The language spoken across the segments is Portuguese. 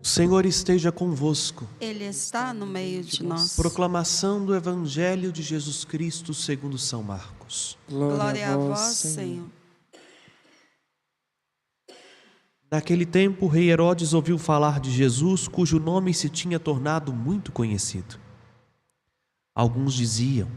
O Senhor esteja convosco. Ele está no meio de nós. Proclamação do Evangelho de Jesus Cristo segundo São Marcos. Glória a vós, Senhor. Naquele tempo, o rei Herodes ouviu falar de Jesus, cujo nome se tinha tornado muito conhecido. Alguns diziam: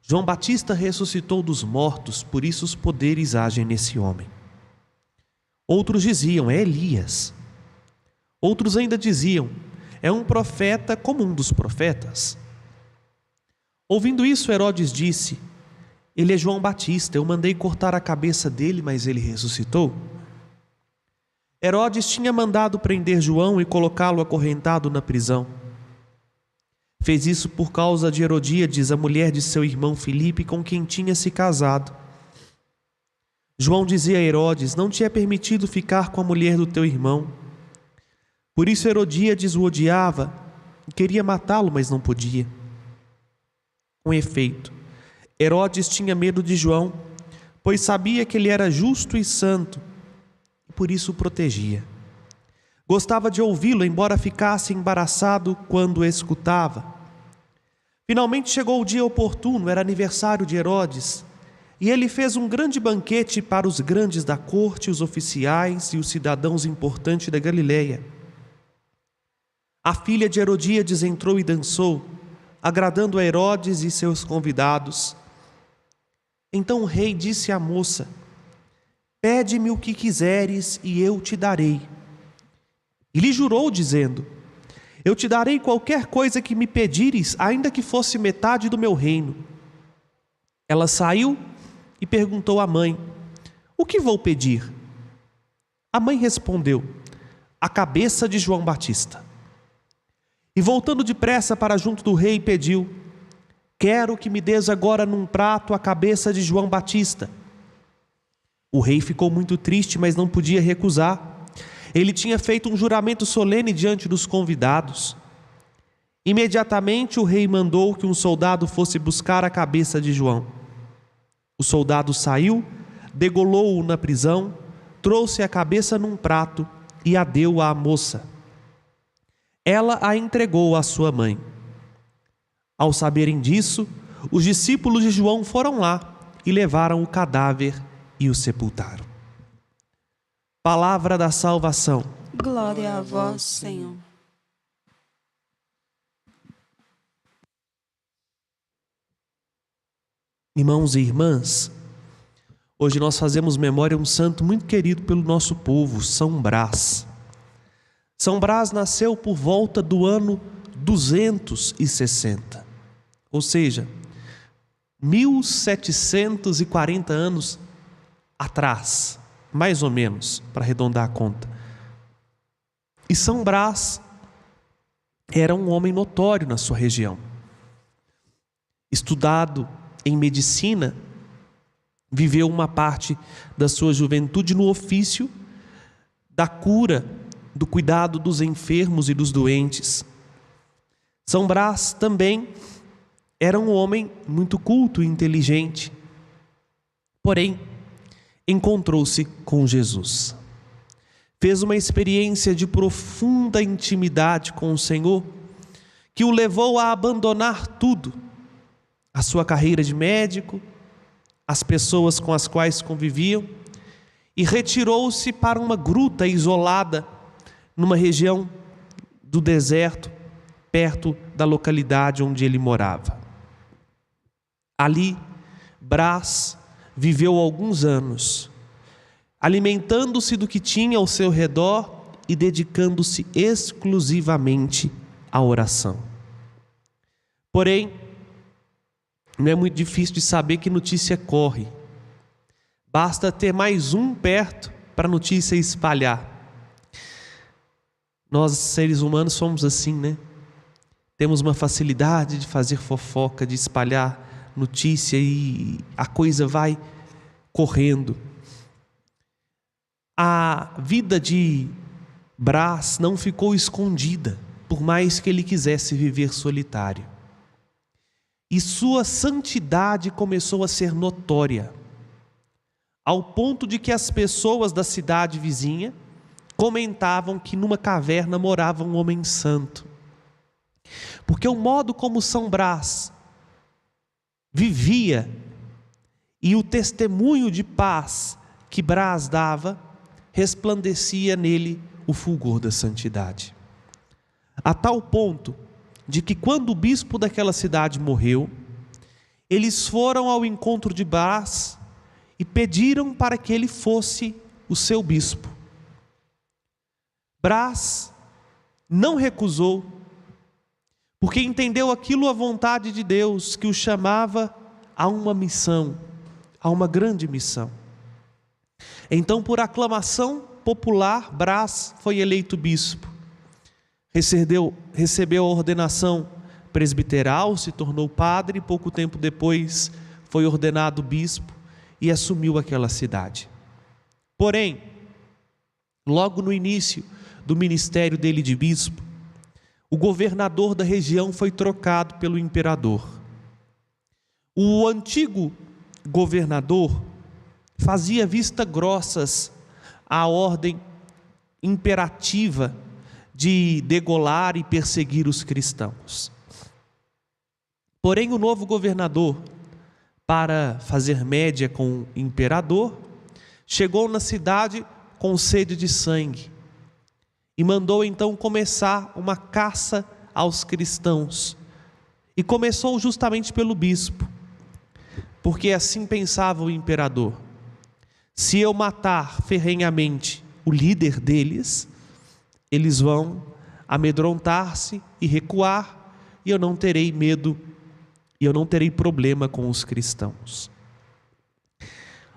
João Batista ressuscitou dos mortos, por isso os poderes agem nesse homem. Outros diziam: é Elias. Outros ainda diziam: é um profeta como um dos profetas. Ouvindo isso, Herodes disse: ele é João Batista, eu mandei cortar a cabeça dele, mas ele ressuscitou. Herodes tinha mandado prender João e colocá-lo acorrentado na prisão. Fez isso por causa de Herodíades, a mulher de seu irmão Filipe, com quem tinha se casado. João dizia a Herodes: não te é permitido ficar com a mulher do teu irmão. Por isso Herodíades o odiava e queria matá-lo, mas não podia. Com efeito, Herodes tinha medo de João, pois sabia que ele era justo e santo, e por isso o protegia. Gostava de ouvi-lo, embora ficasse embaraçado quando o escutava. Finalmente chegou o dia oportuno, era aniversário de Herodes, e ele fez um grande banquete para os grandes da corte, os oficiais e os cidadãos importantes da Galileia. A filha de Herodíades entrou e dançou, agradando a Herodes e seus convidados. Então o rei disse à moça: pede-me o que quiseres e eu te darei. E lhe jurou, dizendo: eu te darei qualquer coisa que me pedires, ainda que fosse metade do meu reino. Ela saiu e perguntou à mãe: o que vou pedir? A mãe respondeu: a cabeça de João Batista. E voltando depressa para junto do rei, pediu: quero que me des agora num prato a cabeça de João Batista. O rei ficou muito triste, mas não podia recusar. Ele tinha feito um juramento solene diante dos convidados. Imediatamente o rei mandou que um soldado fosse buscar a cabeça de João. O soldado saiu, degolou-o na prisão, trouxe a cabeça num prato e a deu à moça. Ela a entregou à sua mãe. Ao saberem disso, os discípulos de João foram lá e levaram o cadáver e o sepultaram. Palavra da salvação. Glória a vós, Senhor. Irmãos e irmãs, hoje nós fazemos memória a um santo muito querido pelo nosso povo, São Brás. São Brás nasceu por volta do ano 260, ou seja, 1740 anos atrás, mais ou menos, para arredondar a conta. E São Brás era um homem notório na sua região, estudado em medicina, viveu uma parte da sua juventude no ofício da cura, do cuidado dos enfermos e dos doentes. São Brás também era um homem muito culto e inteligente, porém encontrou-se com Jesus. Fez uma experiência de profunda intimidade com o Senhor, que o levou a abandonar tudo, a sua carreira de médico, as pessoas com as quais conviviam, e retirou-se para uma gruta isolada, numa região do deserto, perto da localidade onde ele morava. Ali, Brás viveu alguns anos, alimentando-se do que tinha ao seu redor e dedicando-se exclusivamente à oração. Porém, não é muito difícil de saber que notícia corre. Basta ter mais um perto para a notícia espalhar. Nós, seres humanos, somos assim, né? Temos uma facilidade de fazer fofoca, de espalhar notícia e a coisa vai correndo. A vida de Brás não ficou escondida, por mais que ele quisesse viver solitário. E sua santidade começou a ser notória, ao ponto de que as pessoas da cidade vizinha comentavam que numa caverna morava um homem santo. Porque o modo como São Brás vivia e o testemunho de paz que Brás dava, resplandecia nele o fulgor da santidade. A tal ponto de que quando o bispo daquela cidade morreu, eles foram ao encontro de Brás e pediram para que ele fosse o seu bispo. Brás não recusou, porque entendeu aquilo a vontade de Deus, que o chamava a uma missão, a uma grande missão. Então, por aclamação popular, Brás foi eleito bispo. Recebeu a ordenação presbiteral, se tornou padre, e pouco tempo depois foi ordenado bispo e assumiu aquela cidade. Porém, logo no início do ministério dele de bispo, o governador da região foi trocado pelo imperador. O antigo governador fazia vista grossas à ordem imperativa de degolar e perseguir os cristãos. Porém, o novo governador, para fazer média com o imperador, chegou na cidade com sede de sangue e mandou então começar uma caça aos cristãos. E começou justamente pelo bispo, porque assim pensava o imperador: se eu matar ferrenhamente o líder deles, eles vão amedrontar-se e recuar, e eu não terei medo, e eu não terei problema com os cristãos.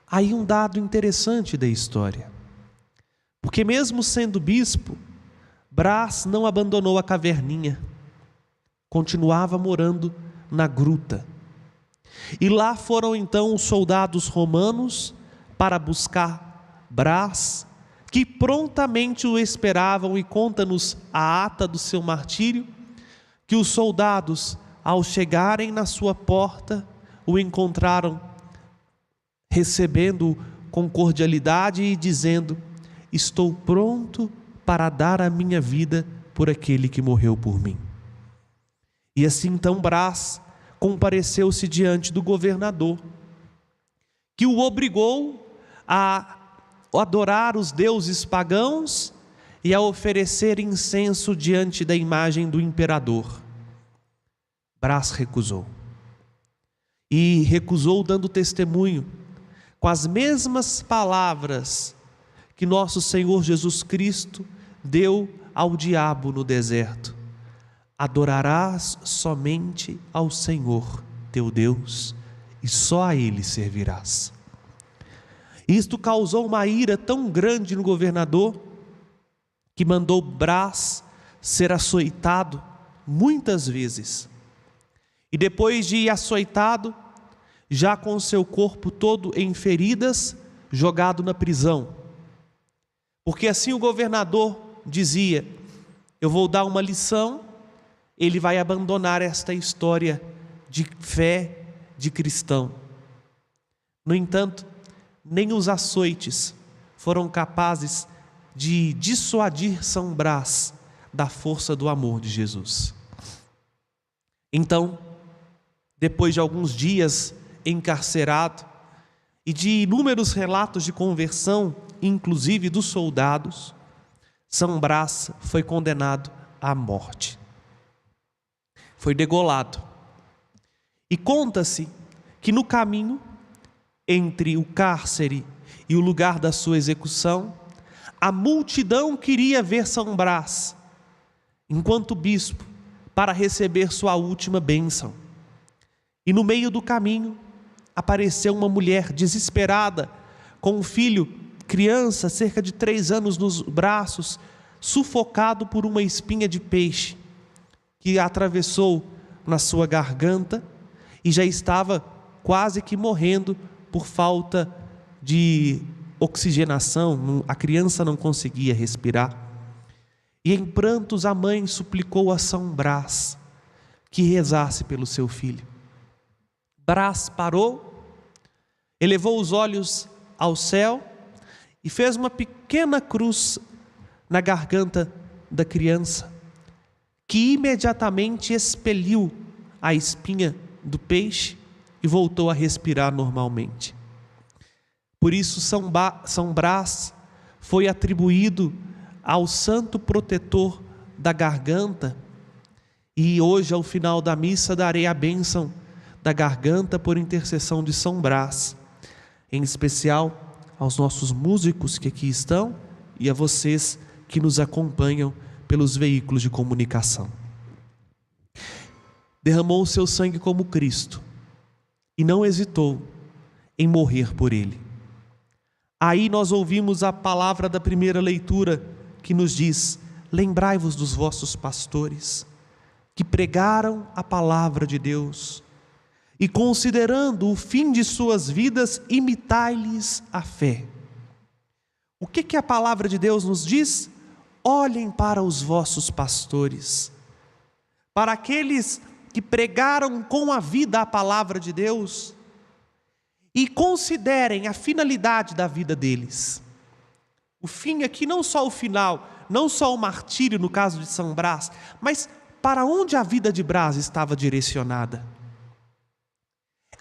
Aí um dado interessante da história, porque mesmo sendo bispo, Brás não abandonou a caverninha, continuava morando na gruta. E lá foram então os soldados romanos para buscar Brás, que prontamente o esperavam, e conta-nos a ata do seu martírio, que os soldados, ao chegarem na sua porta, o encontraram recebendo com cordialidade e dizendo: estou pronto para dar a minha vida por aquele que morreu por mim. E assim então Brás compareceu-se diante do governador, que o obrigou a adorar os deuses pagãos e a oferecer incenso diante da imagem do imperador. Brás recusou. E recusou dando testemunho com as mesmas palavras que nosso Senhor Jesus Cristo deu ao diabo no deserto: adorarás somente ao Senhor teu Deus e só a Ele servirás. Isto causou uma ira tão grande no governador, que mandou Brás ser açoitado muitas vezes. E depois de açoitado, já com seu corpo todo em feridas, jogado na prisão. Porque assim o governador dizia: eu vou dar uma lição, ele vai abandonar esta história de fé de cristão. No entanto, nem os açoites foram capazes de dissuadir São Brás da força do amor de Jesus. Então, depois de alguns dias encarcerado e de inúmeros relatos de conversão, inclusive dos soldados, São Brás foi condenado à morte. Foi degolado. E conta-se que no caminho entre o cárcere e o lugar da sua execução, a multidão queria ver São Brás, enquanto bispo, para receber sua última bênção. E no meio do caminho apareceu uma mulher desesperada, com um filho, criança, cerca de 3 anos nos braços, sufocado por uma espinha de peixe, que atravessou na sua garganta e já estava quase que morrendo por falta de oxigenação. A criança não conseguia respirar. E em prantos a mãe suplicou a São Brás que rezasse pelo seu filho. Brás parou, elevou os olhos ao céu e fez uma pequena cruz na garganta da criança, que imediatamente expeliu a espinha do peixe e voltou a respirar normalmente. Por isso São Brás foi atribuído ao santo protetor da garganta, e hoje, ao final da missa, darei a bênção da garganta por intercessão de São Brás, em especial aos nossos músicos que aqui estão e a vocês que nos acompanham pelos veículos de comunicação. Derramou o seu sangue como Cristo e não hesitou em morrer por ele. Aí nós ouvimos a palavra da primeira leitura que nos diz: lembrai-vos dos vossos pastores, que pregaram a palavra de Deus, e considerando o fim de suas vidas, imitai-lhes a fé. O que a palavra de Deus nos diz? Olhem para os vossos pastores, para aqueles que pregaram com a vida a palavra de Deus, e considerem a finalidade da vida deles. O fim aqui, não só o final, não só o martírio no caso de São Brás, mas para onde a vida de Brás estava direcionada.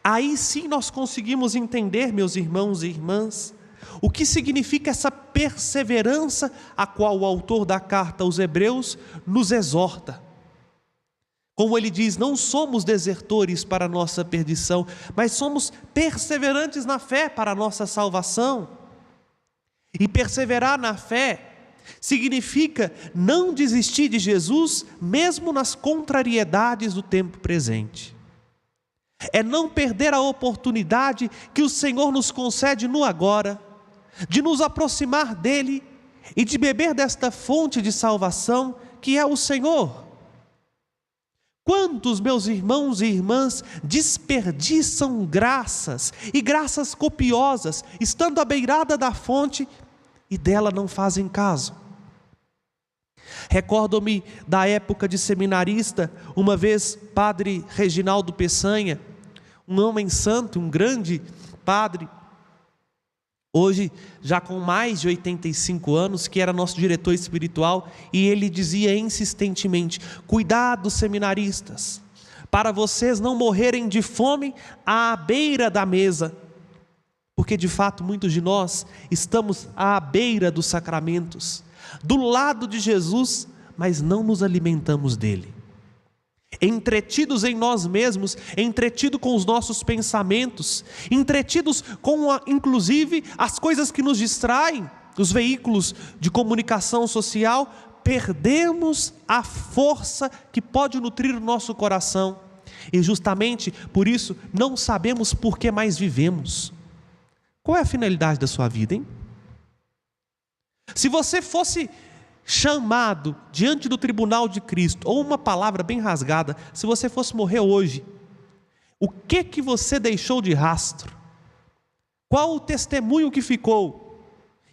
Aí sim nós conseguimos entender, meus irmãos e irmãs, o que significa essa perseverança a qual o autor da carta aos Hebreus nos exorta. Como ele diz, não somos desertores para a nossa perdição, mas somos perseverantes na fé para a nossa salvação. E perseverar na fé significa não desistir de Jesus, mesmo nas contrariedades do tempo presente. É não perder a oportunidade que o Senhor nos concede no agora, de nos aproximar dEle e de beber desta fonte de salvação que é o Senhor. Quantos, meus irmãos e irmãs, desperdiçam graças, e graças copiosas, estando à beirada da fonte e dela não fazem caso. Recordo-me da época de seminarista, uma vez padre Reginaldo Peçanha, um homem santo, um grande padre, hoje já com mais de 85 anos, que era nosso diretor espiritual, e ele dizia insistentemente: cuidado, seminaristas, para vocês não morrerem de fome à beira da mesa, porque de fato muitos de nós estamos à beira dos sacramentos, do lado de Jesus, mas não nos alimentamos dele. Entretidos em nós mesmos, entretidos com os nossos pensamentos, entretidos com inclusive as coisas que nos distraem, os veículos de comunicação social, perdemos a força que pode nutrir o nosso coração, e justamente por isso não sabemos por que mais vivemos. Qual é a finalidade da sua vida, hein? Se você fosse chamado diante do tribunal de Cristo, ou uma palavra bem rasgada, se você fosse morrer hoje, o que você deixou de rastro? Qual o testemunho que ficou?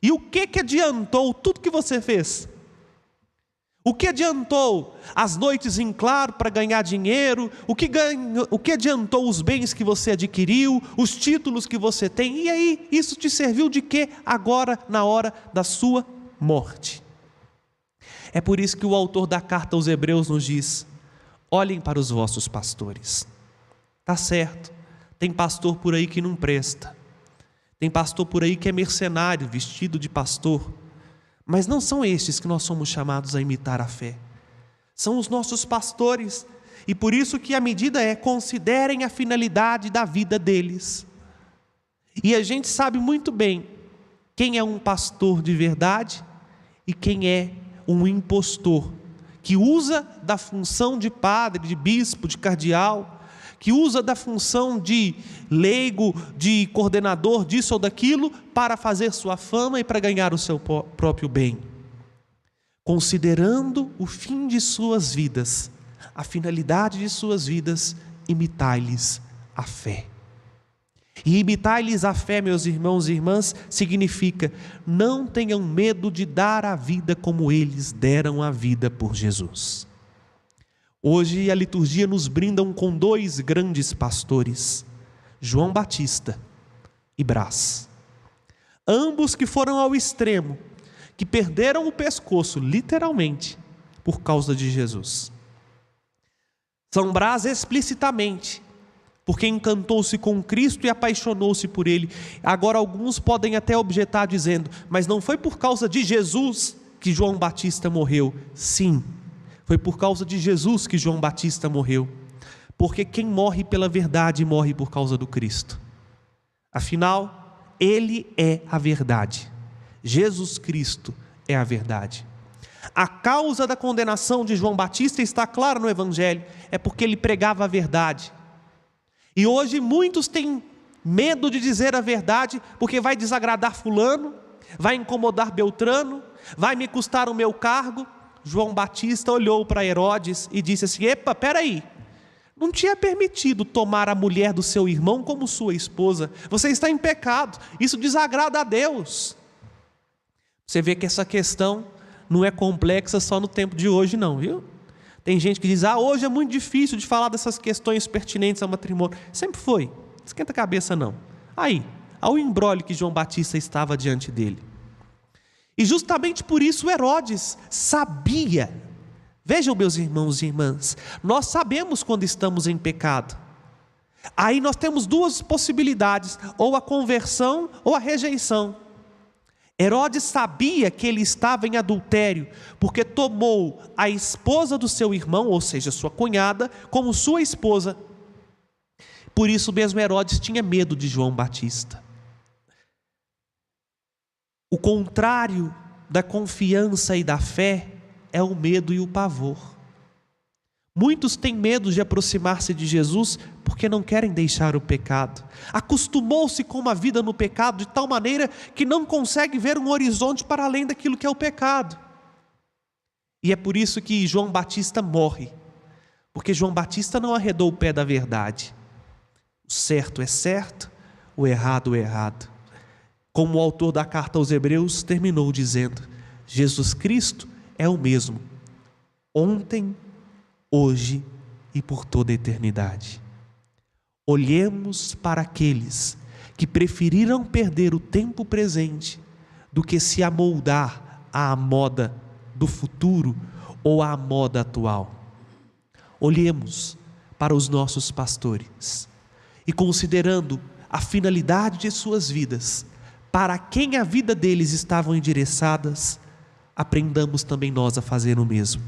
E o que adiantou tudo que você fez? O que adiantou as noites em claro para ganhar dinheiro? O que adiantou os bens que você adquiriu? Os títulos que você tem? E aí, isso te serviu de quê agora, na hora da sua morte? É por isso que o autor da carta aos Hebreus nos diz: olhem para os vossos pastores. Tá certo, tem pastor por aí que não presta, tem pastor por aí que é mercenário, vestido de pastor, mas não são estes que nós somos chamados a imitar a fé. São os nossos pastores, e por isso que a medida é: considerem a finalidade da vida deles. E a gente sabe muito bem quem é um pastor de verdade e quem é um impostor, que usa da função de padre, de bispo, de cardeal, que usa da função de leigo, de coordenador disso ou daquilo, para fazer sua fama e para ganhar o seu próprio bem. Considerando o fim de suas vidas, a finalidade de suas vidas, imitai-lhes a fé. E imitar-lhes a fé, meus irmãos e irmãs, significa: não tenham medo de dar a vida como eles deram a vida por Jesus. Hoje a liturgia nos brinda com dois grandes pastores, João Batista e Brás. Ambos que foram ao extremo, que perderam o pescoço, literalmente, por causa de Jesus. São Brás explicitamente, porque encantou-se com Cristo e apaixonou-se por Ele. Agora alguns podem até objetar dizendo, mas não foi por causa de Jesus que João Batista morreu. Sim, foi por causa de Jesus que João Batista morreu, porque quem morre pela verdade morre por causa do Cristo. Afinal, Ele é a verdade. Jesus Cristo é a verdade. A causa da condenação de João Batista está clara no Evangelho, é porque ele pregava a verdade. E hoje muitos têm medo de dizer a verdade, porque vai desagradar fulano, vai incomodar Beltrano, vai me custar o meu cargo. João Batista olhou para Herodes e disse assim: epa, peraí, não tinha permitido tomar a mulher do seu irmão como sua esposa, você está em pecado, isso desagrada a Deus. Você vê que essa questão não é complexa só no tempo de hoje não, viu? Tem gente que diz, hoje é muito difícil de falar dessas questões pertinentes ao matrimônio. Sempre foi, não esquenta a cabeça não. Aí, ao imbróglio que João Batista estava diante dele. E justamente por isso Herodes sabia. Vejam, meus irmãos e irmãs, nós sabemos quando estamos em pecado. Aí nós temos duas possibilidades, ou a conversão ou a rejeição. Herodes sabia que ele estava em adultério, porque tomou a esposa do seu irmão, ou seja, sua cunhada, como sua esposa. Por isso mesmo Herodes tinha medo de João Batista. O contrário da confiança e da fé é o medo e o pavor. Muitos têm medo de aproximar-se de Jesus porque não querem deixar o pecado. Acostumou-se com uma vida no pecado de tal maneira que não consegue ver um horizonte para além daquilo que é o pecado. E é por isso que João Batista morre, porque João Batista não arredou o pé da verdade. O certo é certo, o errado é errado. Como o autor da carta aos Hebreus terminou dizendo, Jesus Cristo é o mesmo, ontem, hoje e por toda a eternidade. Olhemos para aqueles que preferiram perder o tempo presente do que se amoldar à moda do futuro ou à moda atual. Olhemos para os nossos pastores e, considerando a finalidade de suas vidas, para quem a vida deles estavam endereçadas, aprendamos também nós a fazer o mesmo.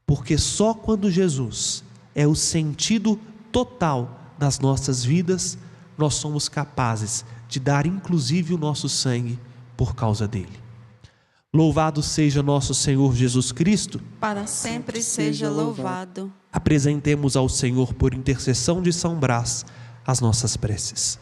Porque só quando Jesus é o sentido total das nossas vidas, nós somos capazes de dar inclusive o nosso sangue por causa dele. Louvado seja nosso Senhor Jesus Cristo. Para sempre seja louvado. Apresentemos ao Senhor por intercessão de São Brás as nossas preces.